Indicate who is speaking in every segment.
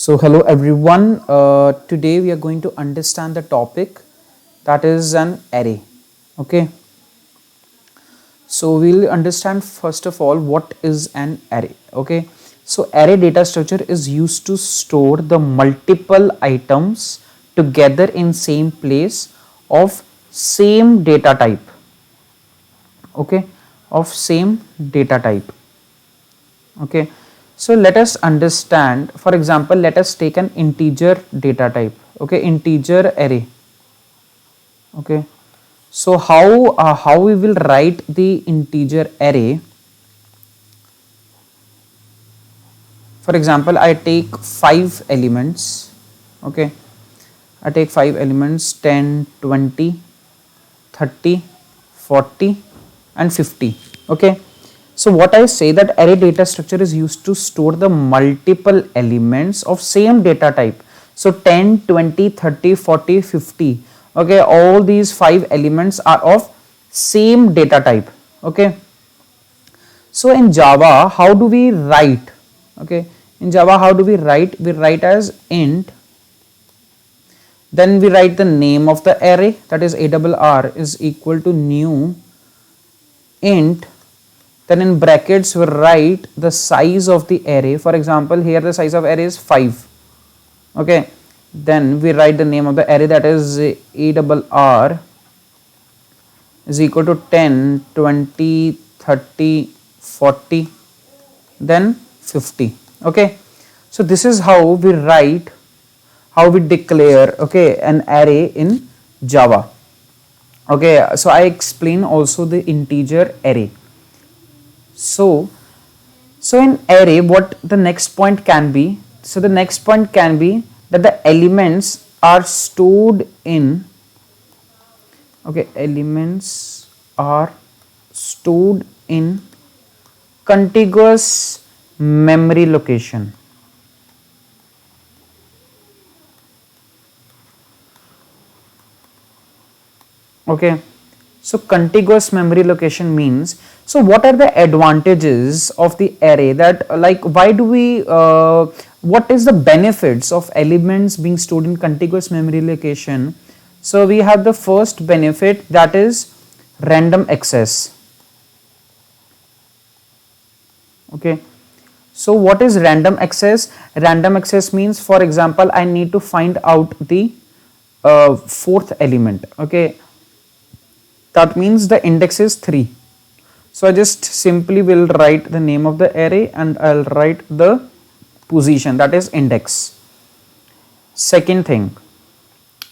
Speaker 1: So hello everyone. Today we are going to understand the topic that is an array. Okay. So we'll understand first of all what is an array. Okay. So array data structure is used to store the multiple items together in same place of same data type. Okay. Of same data type. Okay. So let us understand, for example, let us take an integer data type. Okay, integer array. Okay, so how we will write the integer array? For example, I take 5 elements. Okay, I take 5 elements 10, 20, 30, 40 and 50. Okay, so what I say that array data structure is used to store the multiple elements of same data type. So 10, 20, 30, 40, 50. Okay, all these 5 elements are of same data type. Okay, so in Java, how do we write? Okay, in Java, how do we write? We write as int. Then we write the name of the array, that is ARR is equal to new int. Then in brackets we write the size of the array. For example, here the size of array is 5. Okay, then we write the name of the array, that is ARR is equal to 10, 20, 30, 40, then 50. Okay, so this is how we write, how we declare, okay, an array in Java. Okay, so I explain also the integer array. So in array, what the next point can be? So the next point can be that the elements are stored in, okay, elements are stored in contiguous memory location. Okay, so contiguous memory location means, so what are the advantages of the array, that like why do we what is the benefits of elements being stored in contiguous memory location? So we have the first benefit, that is random access. Okay, so what is random access? Random access means, for example, I need to find out the fourth element. Okay, that means the index is 3. So I just simply will write the name of the array and I'll write the position, that is index. Second thing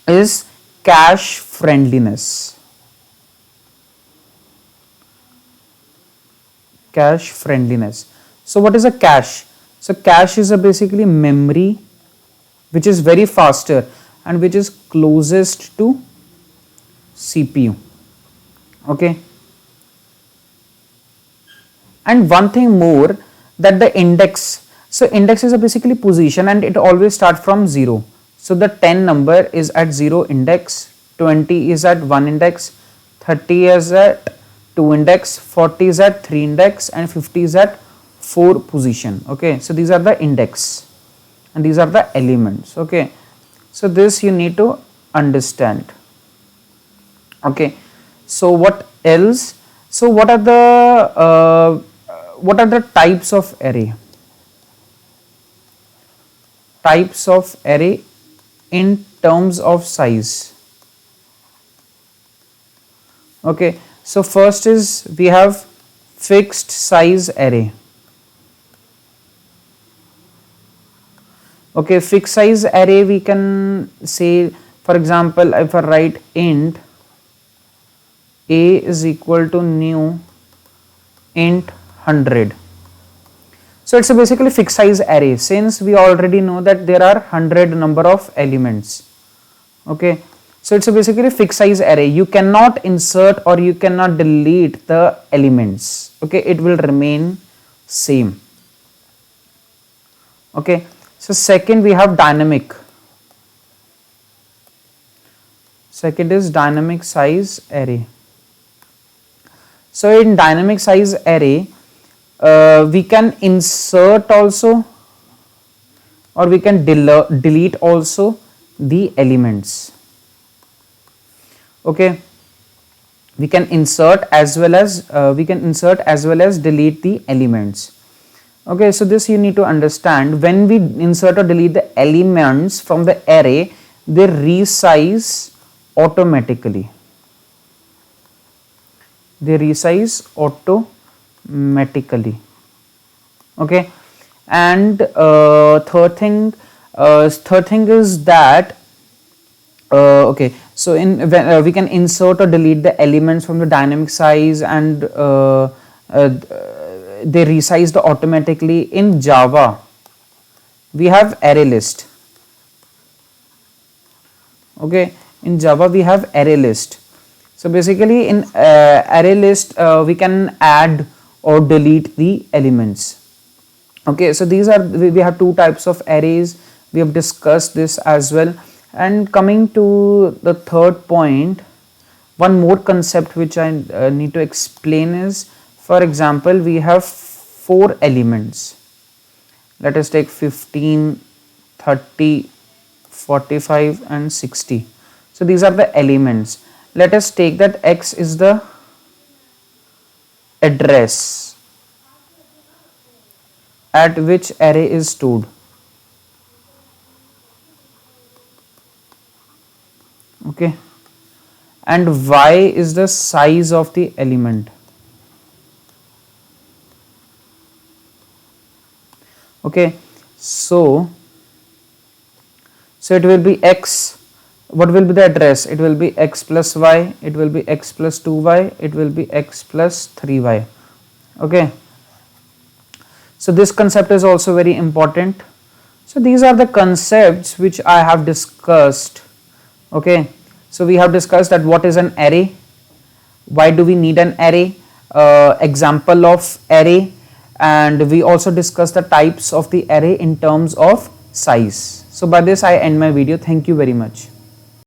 Speaker 1: is cache friendliness. Cache friendliness. So what is a cache? So cache is a basically memory which is very faster and which is closest to CPU. Okay, and one thing more, that the index, so index is a basically position and it always starts from 0. So the 10 number is at 0 index, 20 is at 1 index, 30 is at 2 index, 40 is at 3 index and 50 is at 4 position. Okay, so these are the index and these are the elements. Okay, so this you need to understand. Okay, so what else? So what are the types of array? Types of array in terms of size. Okay, so first is we have fixed size array. Okay, fixed size array we can say, for example, if I write int a is equal to new int 100. So it's a basically fixed size array, since we already know that there are 100 number of elements. Okay, so it's a basically fixed size array. You cannot insert or you cannot delete the elements. Okay, it will remain same. Okay, so second we have dynamic. Second is dynamic size array. So in dynamic size array, we can insert also, or we can delete also the elements. Okay, we can insert as well as delete the elements. Okay, so this you need to understand. When we insert or delete the elements from the array, they resize automatically. Okay, and third thing is that okay, so when we can insert or delete the elements from the dynamic size, and they resized automatically. In Java we have array list. Okay, in Java we have array list. So basically in array list we can add or delete the elements. Okay, so these are, we have two types of arrays. We have discussed this as well. And coming to the third point, one more concept which I need to explain is, for example, we have 4 elements. Let us take 15, 30, 45 and 60. So these are the elements. Let us take that X is the address at which array is stored. Okay, and Y is the size of the element. Okay, so it will be X. What will be the address? It will be X plus Y, it will be X plus 2Y, it will be X plus 3Y. Okay, so this concept is also very important. So these are the concepts which I have discussed. Okay, so we have discussed that what is an array, why do we need an array, example of array, and we also discussed the types of the array in terms of size. So by this I end my video. Thank you very much.